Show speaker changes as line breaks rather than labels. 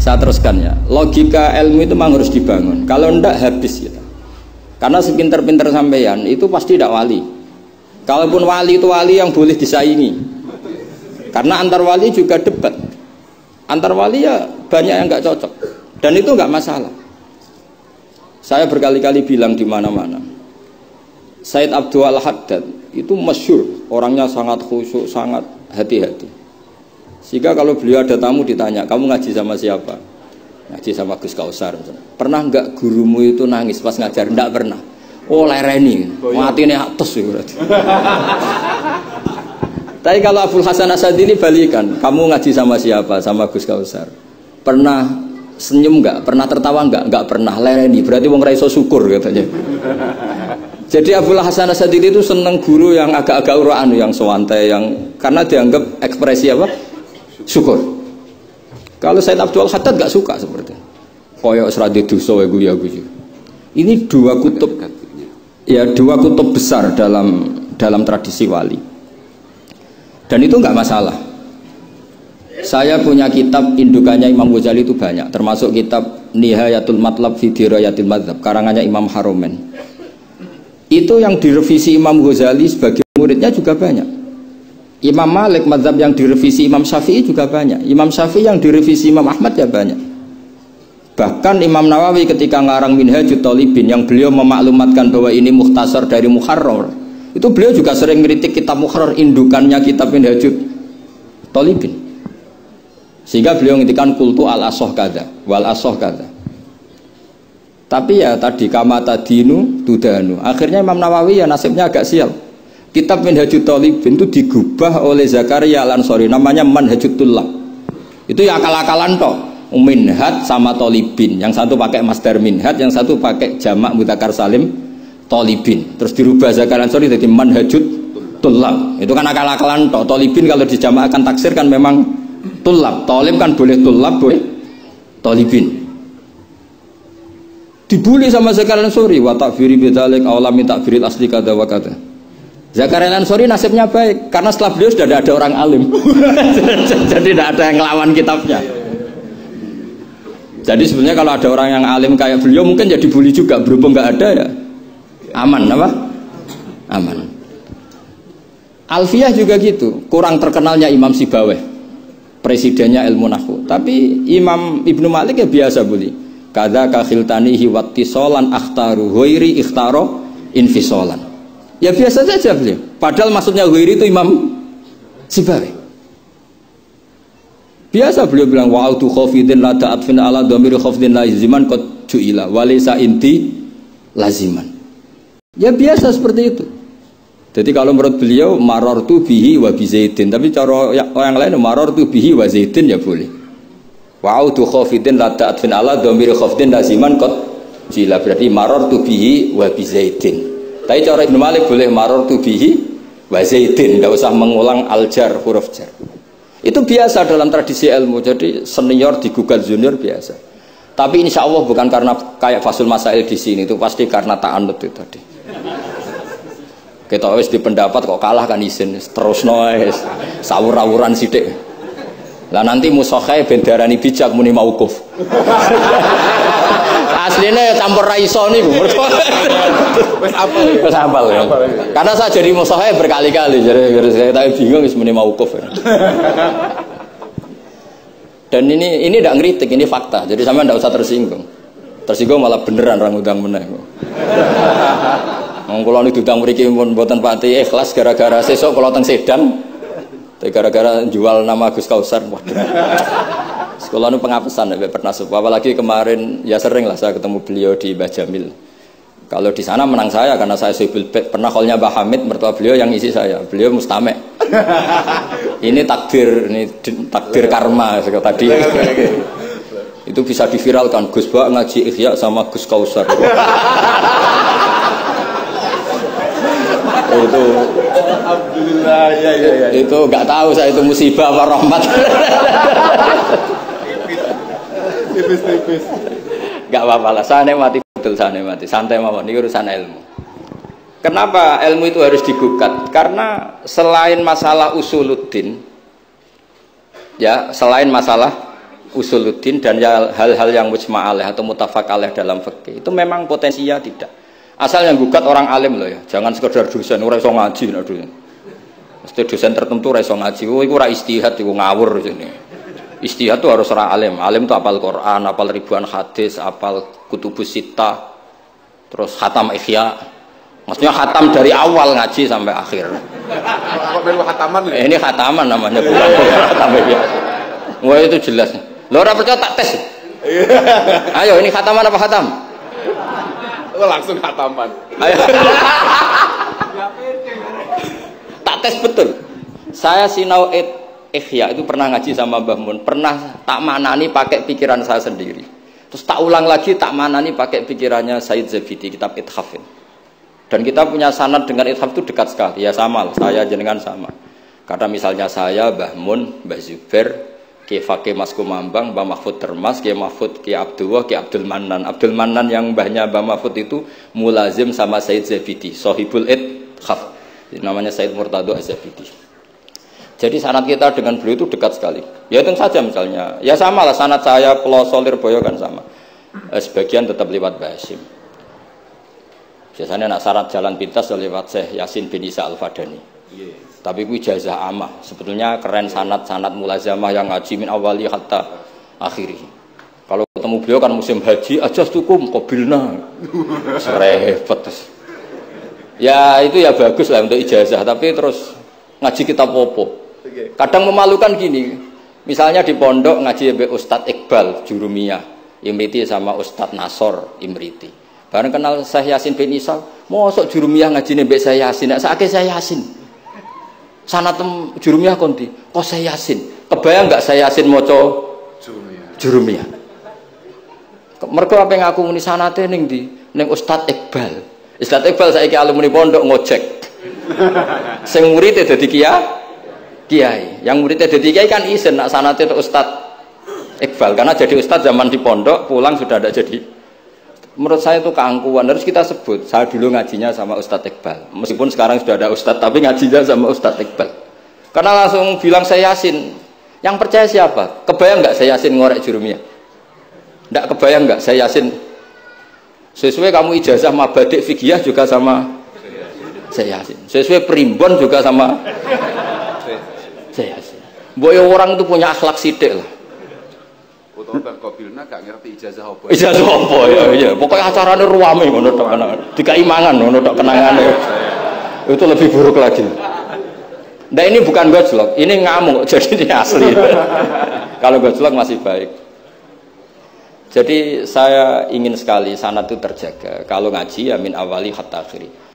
Saya teruskan ya. Logika ilmu itu memang harus dibangun. Kalau ndak habis kita. Karena sepinter-pinter sampeyan itu pasti tidak wali. Kalaupun wali itu wali yang boleh disaingi. Karena antar wali juga debat. Antar wali ya banyak yang nggak cocok. Dan itu nggak masalah. Saya berkali-kali bilang di mana-mana. Said Abdul Haddad itu masyhur, orangnya sangat khusyuk, sangat hati-hati. Sehingga kalau beliau ada tamu ditanya, kamu ngaji sama siapa? Ngaji sama Gus Kausar. Pernah nggak gurumu itu nangis pas ngajar? Nggak pernah. Oh lereni, matinya atus berarti. Tapi kalau Abdul Hasan Asadili balikan, kamu ngaji sama siapa? Sama Gus Kausar. Pernah senyum nggak? Pernah tertawa nggak? Nggak pernah. Lereni, berarti wong ra iso syukur katanya. Jadi Abdul Hasan Asadili itu seneng guru yang agak-agak uraan, yang sewantai, yang karena dianggap ekspresi apa? Syukur. Kalau Said Abdul Haddad nggak suka seperti itu. Koyok seradi dosa ya guyu. Ini dua kutub, ya dua kutub besar dalam tradisi wali. Dan itu nggak masalah. Saya punya kitab indukannya Imam Ghazali itu banyak, termasuk kitab Nihayatul Matlab fi Dirayatil Madzhab karangannya Imam Haromen. Itu yang direvisi Imam Ghazali sebagai muridnya juga banyak. Imam Malik mazhab yang direvisi Imam Syafi'i juga banyak. Imam Syafi'i yang direvisi Imam Ahmad ya banyak. Bahkan Imam Nawawi ketika ngarang Minhajut Thalibin yang beliau memaklumatkan bahwa ini mukhtasar dari Muharrar, itu beliau juga sering kritik kitab Muharrar indukannya kitab Minhajut Thalibin. Sehingga beliau ngintikan kultu al-asoh kada wal asoh kada. Tapi ya tadi kamata dinu tudanu. Akhirnya Imam Nawawi ya nasibnya agak sial. Kitab Minhajut Thalibin itu digubah oleh Zakaria Al-Ansori, namanya Manhajut Tullab. Itu ya akal-akalan toh. Minhaj sama Thalibin, yang satu pakai masdar minhaj, yang satu pakai jamak mudzakkar salim Thalibin. Terus dirubah Zakaria Al-Ansori jadi Manhajut Tullab. Itu kan akal-akalan toh. Thalibin kalau dijamakkan taksir kan memang Tullab. Thalib kan boleh Tullab, boleh Thalibin. Dibully sama Zakaria Al-Ansori, wa takfiri bidzalik aula min takfiril asli kada wa kada. Zakaria Al-Ansori nasibnya baik karena setelah beliau sudah ada orang alim. Jadi tidak ada yang ngelawan kitabnya. Jadi sebenarnya kalau ada orang yang alim kayak beliau mungkin jadi bully juga, berhubung nggak ada ya aman apa? Aman. Alfiyah juga gitu, kurang terkenalnya Imam Sibaweh, presidennya ilmu nahwu. Tapi Imam Ibnu Malik ya biasa bully. Kada kakhiltanihi wattisolan akhtaru ghairi ikhtaro infisolan. Ya biasa saja beliau. Padahal maksudnya ghairi itu Imam Sibaweh. Biasa beliau bilang wa'utu khafidin la ta'atfin ala dhamiri khafidin laziman qad ju'ila walaysa inti laziman. Ya biasa seperti itu. Jadi kalau menurut beliau marartu bihi wa bi zaidin, tapi cara yang lain marartu bihi wa zaidin ya boleh. Wa'utu khafidin la ta'atfin ala dhamiri khafidin laziman qad ju'ila, berarti marartu bihi wa bi zaidin. Tapi cara Ibnu Malik boleh marartu bihi wa zaidin, enggak usah mengulang al-jar, huruf jar. Itu biasa dalam tradisi ilmu. Jadi senior digugat junior biasa. Tapi insya Allah bukan karena kayak Fasul Masail di sini, itu pasti karena ta'anut itu tadi. Kita wis di pendapat kok kalah kan isin terus noes sawur-awuran sithik. Lah nanti musokhai bendarani bijak muni mauquf. Aslinya campur raiso nih wis apal ya. Karena saya jadi musokhai berkali-kali, jadi saya bingung wis muni mauquf. Dan ini tidak ngeritik, ini fakta. Jadi sampean tidak usah tersinggung. Tersinggung malah beneran orang udang meneh. Wong kula niku udang mriki pun mboten pati ikhlas gara-gara sesuk kula teng Sedan. Gara-gara jual nama Gus Kausar. Waduh. Sekolah nu pengapesan ya pernah sup. Apalagi kemarin ya sering lah saya ketemu beliau di Mbah Jamil. Kalau di sana menang saya karena saya Sohibul Bait. Pernah callnya Mbah Hamid, mertua beliau yang isi saya. Beliau mustame'. Ini takdir karma tadi. Itu bisa diviralkan. Gus Ba ngaji Ihya sama Gus Kausar. Itu alhamdulillah ya. Itu nggak tahu saya itu musibah apa rahmat. Tipis. Nggak apa-apa lah, saya mati betul, saya mati santai mawon, ini urusan ilmu. Kenapa ilmu itu harus digugat? Karena selain masalah usuluddin, ya selain masalah usuluddin dan hal-hal yang mujma' alaih atau muttafaq alaih dalam fikih itu memang potensinya tidak. Asal yang gugat orang alim loh ya, jangan sekedar dosen ora iso ngaji nek dosen. Mesti dosen tertentu ora iso ngaji, iku ora istihad iku ngawur jene. Istihad itu harus orang alim. Alim itu apal Quran, apal ribuan hadis, apal kutubus sittah, terus khatam ihya. Maksudnya khatam dari awal ngaji sampai akhir. Ini khataman namanya bukan khatam ihya. Wah itu jelas. Lo ora percaya tak tes. Ayo ini khataman apa khatam?
Langsung khataman.
Ayo. Tak tes betul. Saya sinau Ihya itu pernah ngaji sama Mbah Mun, pernah tak maknani pakai pikiran saya sendiri. Terus tak ulang lagi tak maknani pakai pikirannya Said Zabidi kitab Ithaf. Dan kita punya sanad dengan Ithaf itu dekat sekali. Ya sama lah, saya jenengan sama. Karena misalnya saya Mbah Mun, Mbah Zubair, Ki Fakih Mas Kumambang, Mbah Mahfud Termas, Ki Mahfud, Ki Abdullah, Ki Abdul Manan. Abdul Manan yang mbahnya Mbah Mahfud itu mulazim sama Said Zabidi, Sohibul Ithaf. Namanya Said Murtado Az-Zabidi. Jadi sanad kita dengan beliau itu dekat sekali. Ya itu saja misalnya. Ya sama lah sanad saya Peloso Lirboyo kan sama. Sebagian tetap lewat Basim. Biasanya nak syarat jalan pintas lewat Syekh Yasin bin Isa Al-Fadani. Tapi itu ijazah amah. Sebetulnya keren sanad-sanad mulazamah yang ngaji min awali hatta akhiri. Kalau ketemu beliau kan musim haji aja tukum qabilna. Repot. Ya itu ya bagus lah untuk ijazah, tapi terus ngaji kitab popo. Kadang memalukan gini, misalnya di pondok ngaji sampai Ustadz Iqbal Jurumiyah, Imriti sama Ustadz Nasor Imriti. Bareng kenal Syekh Yasin bin Isa, mosok Jurumiyah ngaji sampai Syekh Yasin, nak sakit Syekh Yasin. Sanad Jurumiyah konti, kok Syekh Yasin? Kebayang enggak Syekh Yasin maca Jurumiyah? Mergo apa yang aku muni sanate ning ndi? Ning Ustadz Iqbal. Ustadz Iqbal saiki alumni pondok ngojek. Sing murid dadi kiai, yang muridnya jadi kiai kan izin nak sanate itu Ustadz Iqbal karena jadi Ustadz zaman di pondok pulang sudah ada jadi. Menurut saya itu keangkuhan, harus kita sebut. Saya dulu ngajinya sama Ustadz Iqbal, meskipun sekarang sudah ada Ustadz, tapi ngajinya sama Ustadz Iqbal. Karena langsung bilang saya Yasin. Yang percaya siapa? Kebayang nggak saya Yasin ngorek Jurumiyah? Nggak kebayang nggak saya Yasin? Sesuai kamu ijazah mabadik fikih juga sama saya Yasin. Sesuai primbon juga sama saya Yasin. Boyo orang itu punya akhlak sidik lah.
Utawa qabilna gak ngerti ijazah apa.
Ijazah apa ya iya. Pokoknya acarane ruame ngono tok kenangan. Dikai mangan ngono tok kenangane. Itu lebih buruk lagi. Nah ini bukan gojlok, ini ngamuk jadi ini asli. Kalau gojlok masih baik. Jadi saya ingin sekali sanad itu terjaga. Kalau ngaji ya min awali hatta akhiri.